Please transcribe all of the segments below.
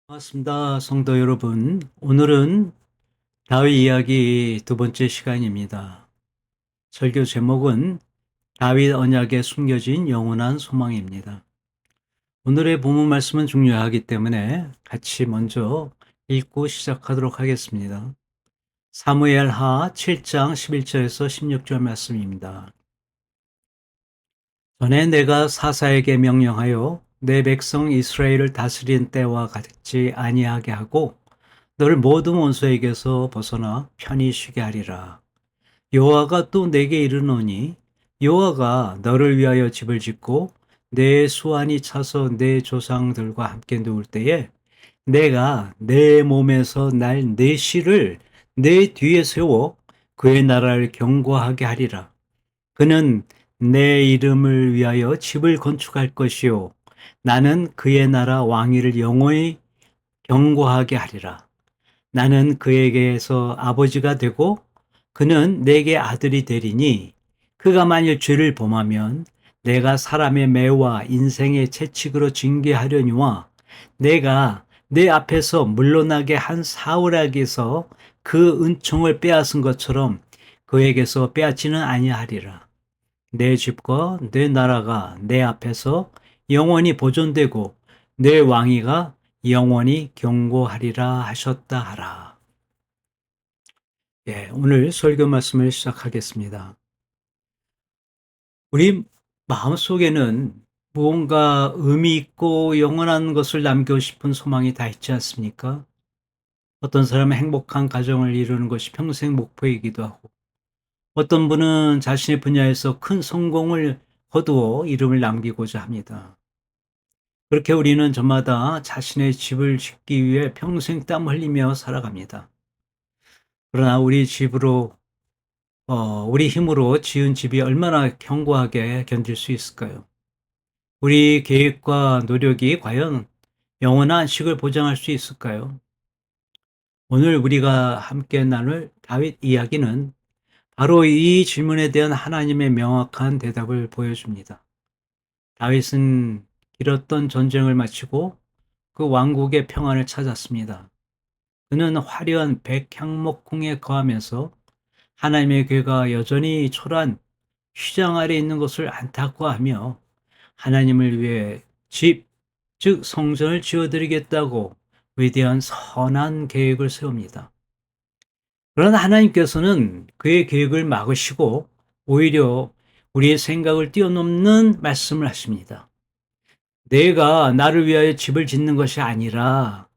반갑습니다, 성도 여러분. 오늘은 다윗 이야기 두 번째 시간입니다. 설교 제목은 다윗 언약에 숨겨진 영원한 소망입니다. 오늘의 본문 말씀은 중요하기 때문에 같이 먼저 읽고 시작하도록 하겠습니다. 사무엘하 7장 11절에서 16절 말씀입니다. 전에 내가 사사에게 명령하여 내 백성 이스라엘을 다스린 때와 같이 아니하게 하고 너를 모든 원수에게서 벗어나 편히 쉬게 하리라. 여호와가 또 내게 이르노니 여호와가 너를 위하여 집을 짓고 내 수완이 차서 내 조상들과 함께 누울 때에 내가 내 몸에서 날 내 씨를 내 뒤에 세워 그의 나라를 견고하게 하리라. 그는 내 이름을 위하여 집을 건축할 것이요 나는 그의 나라 왕위를 영원히 견고하게 하리라. 나는 그에게서 아버지가 되고 그는 내게 아들이 되리니 그가 만일 죄를 범하면 내가 사람의 매와 인생의 채찍으로 징계하려니와 내가 내 앞에서 물러나게 한 사울에게서 그 은총을 빼앗은 것처럼 그에게서 빼앗지는 아니하리라. 내 집과 내 나라가 내 앞에서 영원히 보존되고 내 왕위가 영원히 견고하리라 하셨다 하라. 오늘 설교 말씀을 시작하겠습니다. 우리 마음속에는 무언가 의미 있고 영원한 것을 남기고 싶은 소망이 다 있지 않습니까? 어떤 사람은 행복한 가정을 이루는 것이 평생 목표이기도 하고, 어떤 분은 자신의 분야에서 큰 성공을 거두어 이름을 남기고자 합니다. 그렇게 우리는 저마다 자신의 집을 짓기 위해 평생 땀 흘리며 살아갑니다. 그러나 우리 힘으로 지은 집이 얼마나 견고하게 견딜 수 있을까요? 우리 계획과 노력이 과연 영원한 안식을 보장할 수 있을까요? 오늘 우리가 함께 나눌 다윗 이야기는 바로 이 질문에 대한 하나님의 명확한 대답을 보여줍니다. 다윗은 길었던 전쟁을 마치고 그 왕국의 평안을 찾았습니다. 그는 화려한 백향목궁에 거하면서 하나님의 괴가 여전히 초라한 휘장 아래 있는 것을 안타까워하며 하나님을 위해 집, 즉 성전을 지어드리겠다고 위대한 선한 계획을 세웁니다. 그러나 하나님께서는 그의 계획을 막으시고 오히려 우리의 생각을 뛰어넘는 말씀을 하십니다. 내가 나를 위하여 집을 짓는 것이 아니라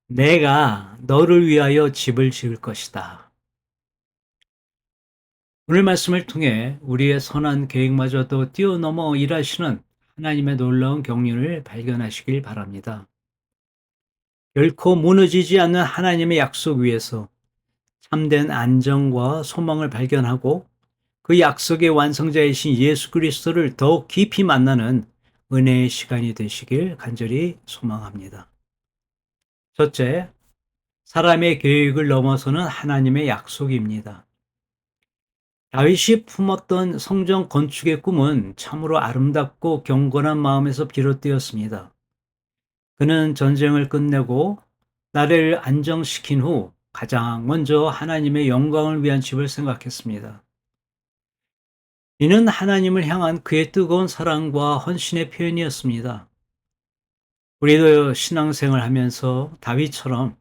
내가 너를 위하여 집을 지을 것이다. 오늘 말씀을 통해 우리의 선한 계획마저도 뛰어넘어 일하시는 하나님의 놀라운 경륜을 발견하시길 바랍니다. 결코 무너지지 않는 하나님의 약속 위에서 참된 안정과 소망을 발견하고 그 약속의 완성자이신 예수 그리스도를 더욱 깊이 만나는 은혜의 시간이 되시길 간절히 소망합니다. 첫째, 사람의 계획을 넘어서는 하나님의 약속입니다. 다윗이 품었던 성전 건축의 꿈은 참으로 아름답고 경건한 마음에서 비롯되었습니다. 그는 전쟁을 끝내고 나라를 안정시킨 후 가장 먼저 하나님의 영광을 위한 집을 생각했습니다. 이는 하나님을 향한 그의 뜨거운 사랑과 헌신의 표현이었습니다. 우리도 신앙생활 하면서 다윗처럼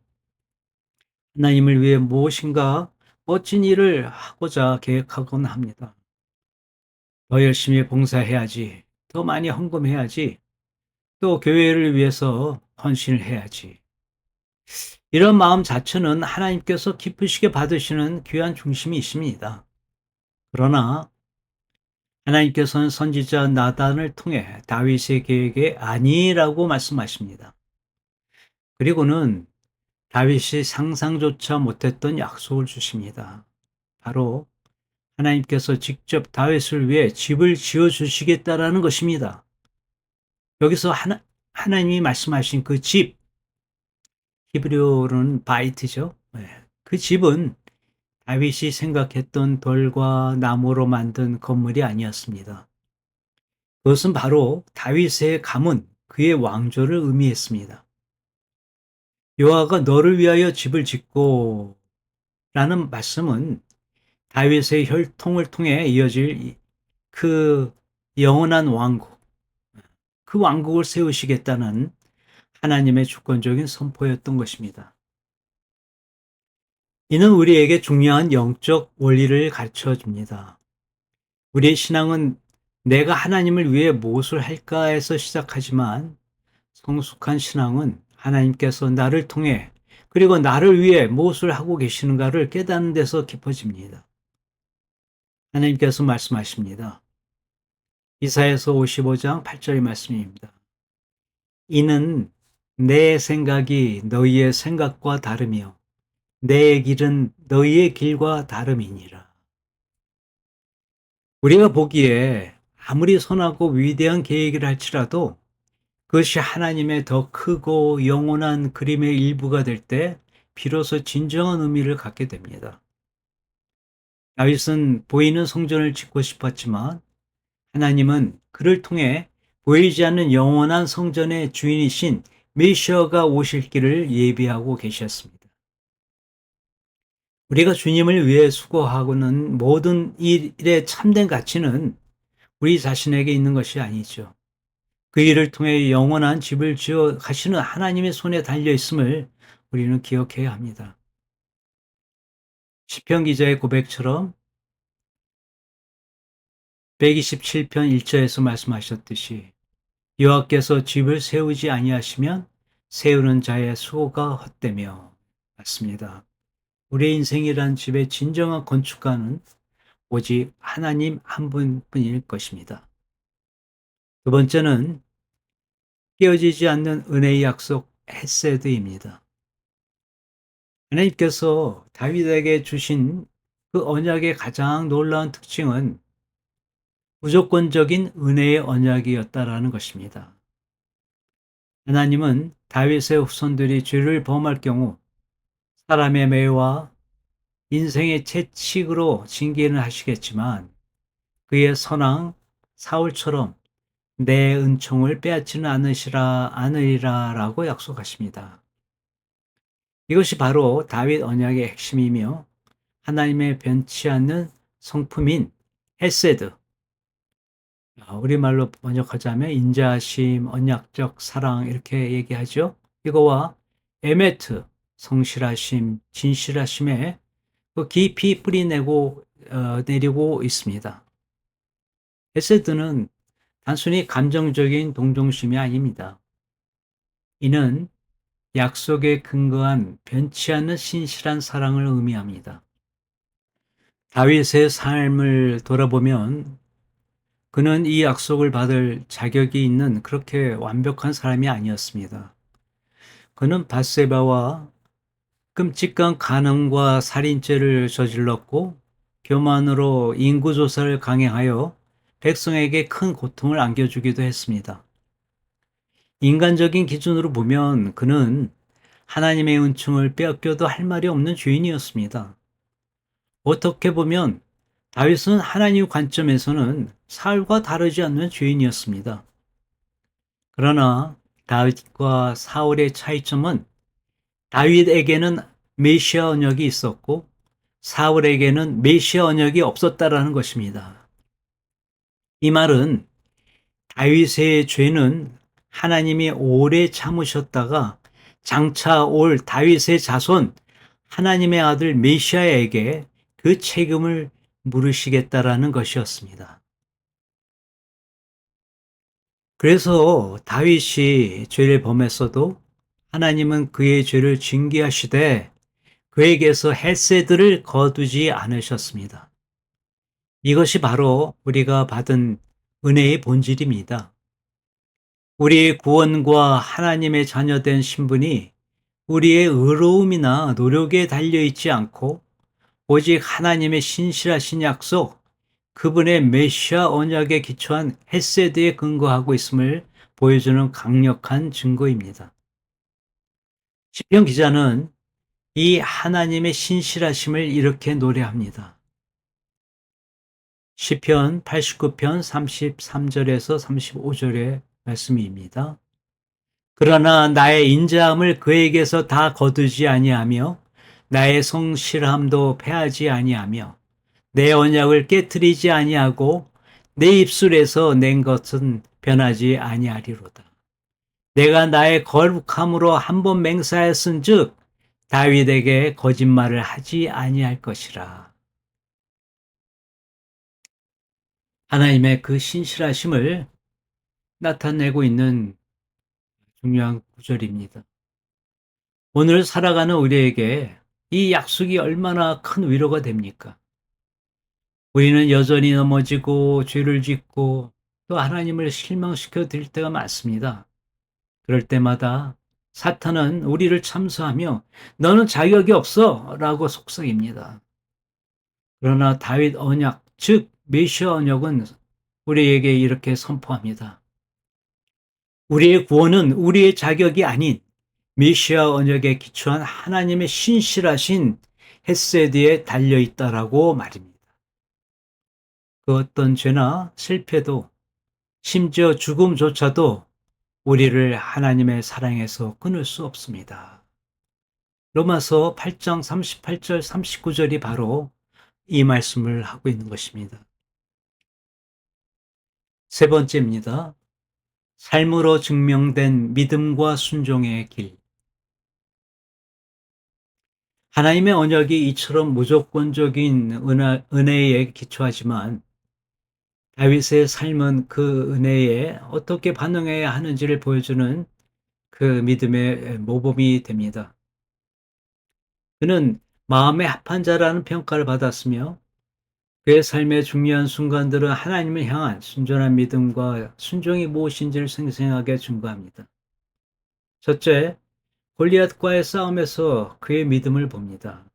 하나님을 위해 무엇인가 멋진 일을 하고자 계획하곤 합니다. 더 열심히 봉사해야지, 더 많이 헌금해야지, 또 교회를 위해서 헌신을 해야지. 이런 마음 자체는 하나님께서 기쁘시게 받으시는 귀한 중심이 있습니다. 그러나 하나님께서는 선지자 나단을 통해 다윗의 계획에 아니라고 말씀하십니다. 그리고는 다윗이 상상조차 못했던 약속을 주십니다. 바로 하나님께서 직접 다윗을 위해 집을 지어 주시겠다라는 것입니다. 여기서 하나님이 말씀하신 그 집, 히브리어로는 바이트죠. 그 집은 다윗이 생각했던 돌과 나무로 만든 건물이 아니었습니다. 그것은 바로 다윗의 가문, 그의 왕조를 의미했습니다. 여호와가 너를 위하여 집을 짓고 라는 말씀은 다윗의 혈통을 통해 이어질 그 영원한 왕국, 그 왕국을 세우시겠다는 하나님의 주권적인 선포였던 것입니다. 이는 우리에게 중요한 영적 원리를 가르쳐 줍니다. 우리의 신앙은 내가 하나님을 위해 무엇을 할까에서 시작하지만 성숙한 신앙은 하나님께서 나를 통해 그리고 나를 위해 무엇을 하고 계시는가를 깨닫는 데서 깊어집니다. 하나님께서 말씀하십니다. 이사야서 55장 8절의 말씀입니다. 이는 내 생각이 너희의 생각과 다르며 내 길은 너희의 길과 다름이니라. 우리가 보기에 아무리 선하고 위대한 계획을 할지라도 그것이 하나님의 더 크고 영원한 그림의 일부가 될 때 비로소 진정한 의미를 갖게 됩니다. 다윗은 보이는 성전을 짓고 싶었지만 하나님은 그를 통해 보이지 않는 영원한 성전의 주인이신 메시아가 오실 길을 예비하고 계셨습니다. 우리가 주님을 위해 수고하고는 모든 일의 참된 가치는 우리 자신에게 있는 것이 아니죠. 그 일을 통해 영원한 집을 지어 가시는 하나님의 손에 달려 있음을 우리는 기억해야 합니다. 시편 기자의 고백처럼 127편 1절에서 말씀하셨듯이 여호와께서 집을 세우지 아니하시면 세우는 자의 수고가 헛되며 맞습니다. 우리의 인생이란 집의 진정한 건축가는 오직 하나님 한 분뿐일 것입니다. 두 번째는 깨어지지 않는 은혜의 약속 헤세드입니다. 하나님께서 다윗에게 주신 그 언약의 가장 놀라운 특징은 무조건적인 은혜의 언약이었다라는 것입니다. 하나님은 다윗의 후손들이 죄를 범할 경우 사람의 매와 인생의 채찍으로 징계는 하시겠지만 그의 선왕 사울처럼 내 은총을 빼앗지는 않으리라라고 약속하십니다. 이것이 바로 다윗 언약의 핵심이며 하나님의 변치 않는 성품인 헤세드, 우리말로 번역하자면 인자하심, 언약적 사랑 이렇게 얘기하죠. 이거와 에메트, 성실하심, 진실하심에 깊이 뿌리내고 내리고 있습니다. 헤세드는 단순히 감정적인 동정심이 아닙니다. 이는 약속에 근거한 변치 않는 신실한 사랑을 의미합니다. 다윗의 삶을 돌아보면 그는 이 약속을 받을 자격이 있는 그렇게 완벽한 사람이 아니었습니다. 그는 밧세바와 끔찍한 간음과 살인죄를 저질렀고 교만으로 인구조사를 강행하여 백성에게 큰 고통을 안겨주기도 했습니다. 인간적인 기준으로 보면 그는 하나님의 은총을 빼앗겨도 할 말이 없는 죄인이었습니다. 어떻게 보면 다윗은 하나님 관점에서는 사울과 다르지 않는 죄인이었습니다. 그러나 다윗과 사울의 차이점은 다윗에게는 메시아 언약이 있었고 사울에게는 메시아 언약이 없었다라는 것입니다. 이 말은 다윗의 죄는 하나님이 오래 참으셨다가 장차 올 다윗의 자손 하나님의 아들 메시아에게 그 책임을 물으시겠다라는 것이었습니다. 그래서 다윗이 죄를 범했어도 하나님은 그의 죄를 징계하시되 그에게서 헤세드를 거두지 않으셨습니다. 이것이 바로 우리가 받은 은혜의 본질입니다. 우리의 구원과 하나님의 자녀된 신분이 우리의 의로움이나 노력에 달려있지 않고 오직 하나님의 신실하신 약속, 그분의 메시아 언약에 기초한 헤세드에 근거하고 있음을 보여주는 강력한 증거입니다. 시편 기자는 이 하나님의 신실하심을 이렇게 노래합니다. 시편 89편 33절에서 35절의 말씀입니다. 그러나 나의 인자함을 그에게서 다 거두지 아니하며 나의 성실함도 패하지 아니하며 내 언약을 깨뜨리지 아니하고 내 입술에서 낸 것은 변하지 아니하리로다. 내가 나의 거룩함으로 한 번 맹세하였은즉 다윗에게 거짓말을 하지 아니할 것이라. 하나님의 그 신실하심을 나타내고 있는 중요한 구절입니다. 오늘 살아가는 우리에게 이 약속이 얼마나 큰 위로가 됩니까? 우리는 여전히 넘어지고 죄를 짓고 또 하나님을 실망시켜 드릴 때가 많습니다. 그럴 때마다 사탄은 우리를 참소하며 너는 자격이 없어 라고 속삭입니다. 그러나 다윗 언약, 즉 메시아 언약은 우리에게 이렇게 선포합니다. 우리의 구원은 우리의 자격이 아닌 메시아 언약에 기초한 하나님의 신실하신 헤세드에 달려 있다라고 말입니다. 그 어떤 죄나 실패도 심지어 죽음조차도 우리를 하나님의 사랑에서 끊을 수 없습니다. 로마서 8장 38절 39절이 바로 이 말씀을 하고 있는 것입니다. 세 번째입니다. 삶으로 증명된 믿음과 순종의 길. 하나님의 언약이 이처럼 무조건적인 은혜에 기초하지만 다윗의 삶은 그 은혜에 어떻게 반응해야 하는지를 보여주는 그 믿음의 모범이 됩니다. 그는 마음의 합한 자라는 평가를 받았으며 그의 삶의 중요한 순간들은 하나님을 향한 순전한 믿음과 순종이 무엇인지를 생생하게 증거합니다. 첫째, 골리앗과의 싸움에서 그의 믿음을 봅니다.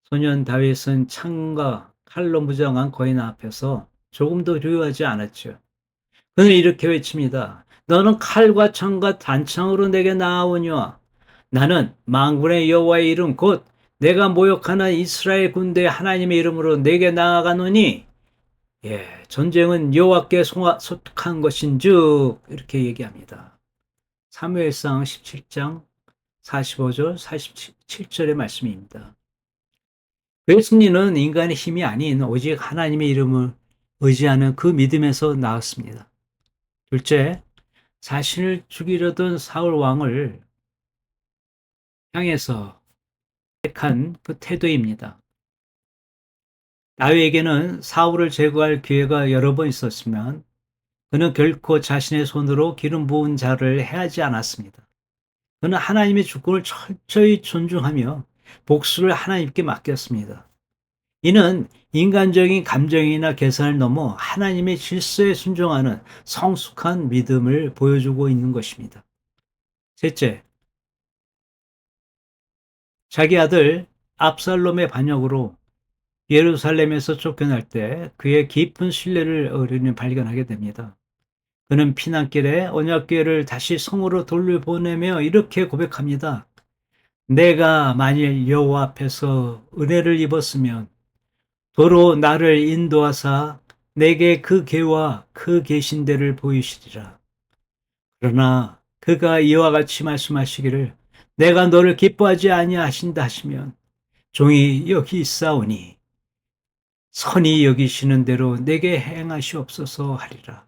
소년 다윗은 창과 칼로 무장한 거인 앞에서 조금도 두려워하지 않았죠. 그는 이렇게 외칩니다. 너는 칼과 창과 단창으로 내게 나아오니와 나는 만군의 여호와의 이름 곧 내가 모욕하는 이스라엘 군대 하나님의 이름으로 내게 나아가노니 전쟁은 여호와께 속한 것인즉 이렇게 얘기합니다. 사무엘상 17장 45절 47절의 말씀입니다. 그의 승리는 인간의 힘이 아닌 오직 하나님의 이름을 의지하는 그 믿음에서 나왔습니다. 둘째, 자신을 죽이려던 사울 왕을 향해서 택한 그 태도입니다. 다윗에게는 사울을 제거할 기회가 여러 번 있었지만 그는 결코 자신의 손으로 기름 부은 자를 해하지 않았습니다. 그는 하나님의 주권을 철저히 존중하며 복수를 하나님께 맡겼습니다. 이는 인간적인 감정이나 계산을 넘어 하나님의 질서에 순종하는 성숙한 믿음을 보여주고 있는 것입니다. 셋째, 자기 아들 압살롬의 반역으로 예루살렘에서 쫓겨날 때 그의 깊은 신뢰를 우리는 발견하게 됩니다. 그는 피난길에 언약궤를 다시 성으로 돌려보내며 이렇게 고백합니다. 내가 만일 여호와 앞에서 은혜를 입었으면 도로 나를 인도하사 내게 그 궤와 그 계신대를 보이시리라. 그러나 그가 이와 같이 말씀하시기를 내가 너를 기뻐하지 아니하신다 하시면 종이 여기 있사오니 선히 여기시는 대로 내게 행하시옵소서 하리라.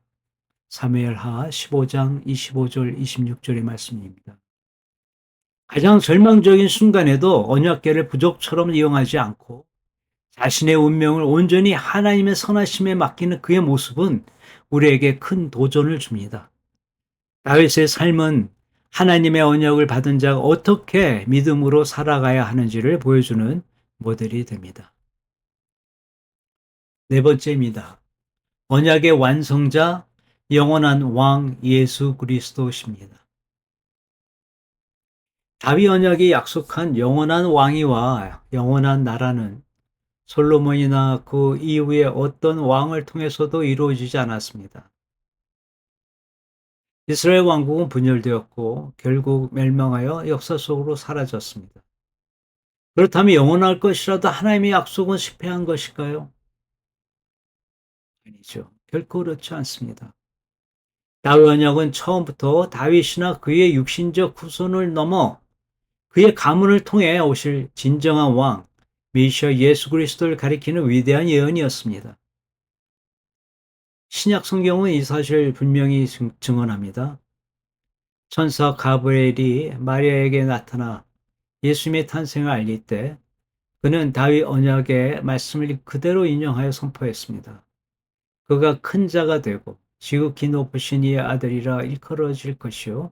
사무엘하 15장 25절 26절의 말씀입니다. 가장 절망적인 순간에도 언약궤를 부족처럼 이용하지 않고 자신의 운명을 온전히 하나님의 선하심에 맡기는 그의 모습은 우리에게 큰 도전을 줍니다. 다윗의 삶은 하나님의 언약을 받은 자가 어떻게 믿음으로 살아가야 하는지를 보여주는 모델이 됩니다. 네 번째입니다. 언약의 완성자, 영원한 왕 예수 그리스도십니다. 다윗 언약이 약속한 영원한 왕위와 영원한 나라는 솔로몬이나 그 이후에 어떤 왕을 통해서도 이루어지지 않았습니다. 이스라엘 왕국은 분열되었고 결국 멸망하여 역사 속으로 사라졌습니다. 그렇다면 영원할 것이라도 하나님의 약속은 실패한 것일까요? 아니죠. 결코 그렇지 않습니다. 다윗 언약은 처음부터 다윗이나 그의 육신적 후손을 넘어 그의 가문을 통해 오실 진정한 왕, 메시아 예수 그리스도를 가리키는 위대한 예언이었습니다. 신약 성경은 이 사실을 분명히 증언합니다. 천사 가브리엘이 마리아에게 나타나 예수님의 탄생을 알릴 때 그는 다윗 언약의 말씀을 그대로 인용하여 선포했습니다. 그가 큰 자가 되고 지극히 높으신 이의 아들이라 일컬어질 것이요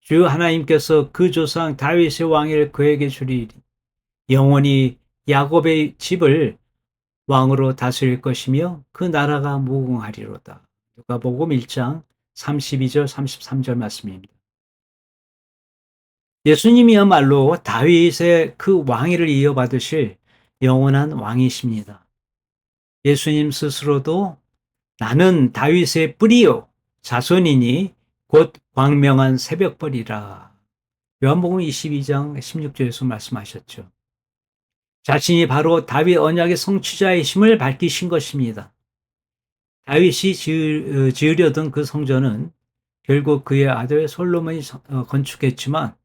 주 하나님께서 그 조상 다윗의 왕위를 그에게 주리니 영원히 야곱의 집을 왕으로 다스릴 것이며 그 나라가 무궁하리로다. 누가복음 1장 32절 33절 말씀입니다. 예수님이야말로 다윗의 그 왕위를 이어받으실 영원한 왕이십니다. 예수님 스스로도 나는 다윗의 뿌리요 자손이니 곧 광명한 새벽벌이라. 요한복음 22장 16절에서 말씀하셨죠. 자신이 바로 다윗 언약의 성취자이심을 밝히신 것입니다. 다윗이 지으려던 그 성전은 결국 그의 아들 솔로몬이 건축했지만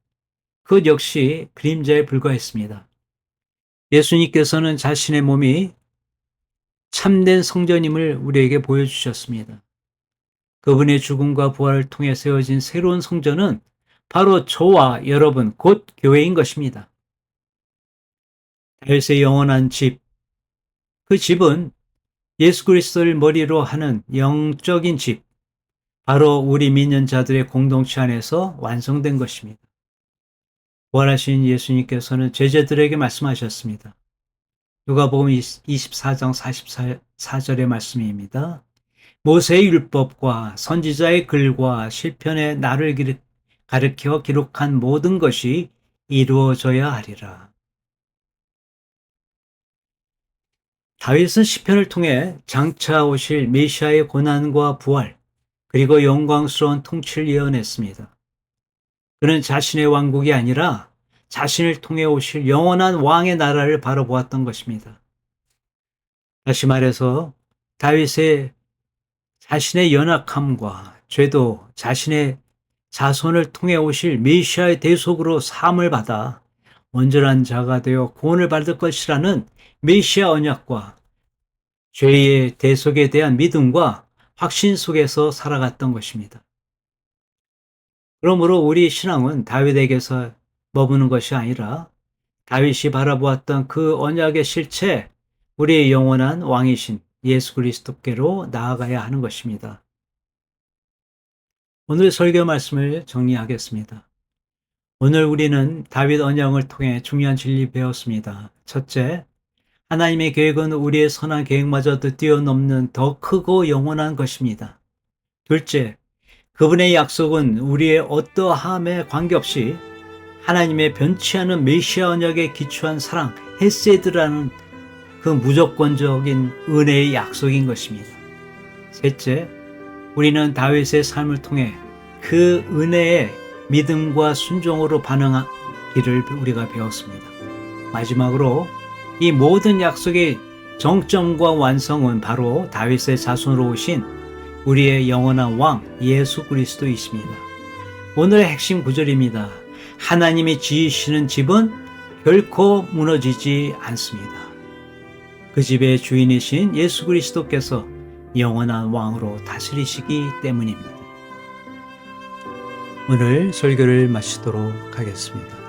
그것 역시 그림자에 불과했습니다. 예수님께서는 자신의 몸이 참된 성전임을 우리에게 보여주셨습니다. 그분의 죽음과 부활을 통해 세워진 새로운 성전은 바로 저와 여러분 곧 교회인 것입니다. 다윗의 영원한 집, 그 집은 예수 그리스도를 머리로 하는 영적인 집, 바로 우리 믿는 자들의 공동체 안에서 완성된 것입니다. 부활하신 예수님께서는 제자들에게 말씀하셨습니다. 누가복음 24장 44절의 말씀입니다. 모세의 율법과 선지자의 글과 시편의 나를 가르쳐 기록한 모든 것이 이루어져야 하리라. 다윗은 시편을 통해 장차 오실 메시아의 고난과 부활, 그리고 영광스러운 통치를 예언했습니다. 그는 자신의 왕국이 아니라 자신을 통해 오실 영원한 왕의 나라를 바라보았던 것입니다. 다시 말해서 다윗의 자신의 연약함과 죄도 자신의 자손을 통해 오실 메시아의 대속으로 사함을 받아 온전한 자가 되어 구원을 받을 것이라는 메시아 언약과 죄의 대속에 대한 믿음과 확신 속에서 살아갔던 것입니다. 그러므로 우리 신앙은 다윗에게서 머무는 것이 아니라 다윗이 바라보았던 그 언약의 실체, 우리의 영원한 왕이신 예수 그리스도께로 나아가야 하는 것입니다. 오늘 설교 말씀을 정리하겠습니다. 오늘 우리는 다윗 언약을 통해 중요한 진리 배웠습니다. 첫째, 하나님의 계획은 우리의 선한 계획마저도 뛰어넘는 더 크고 영원한 것입니다. 둘째, 그분의 약속은 우리의 어떠함에 관계없이 하나님의 변치 않은 메시아 언약에 기초한 사랑, 헤세드라는 그 무조건적인 은혜의 약속인 것입니다. 셋째, 우리는 다윗의 삶을 통해 그 은혜의 믿음과 순종으로 반응하기를 우리가 배웠습니다. 마지막으로 이 모든 약속의 정점과 완성은 바로 다윗의 자손으로 오신 우리의 영원한 왕 예수 그리스도이십니다. 오늘의 핵심 구절입니다. 하나님이 지으시는 집은 결코 무너지지 않습니다. 그 집의 주인이신 예수 그리스도께서 영원한 왕으로 다스리시기 때문입니다. 오늘 설교를 마치도록 하겠습니다.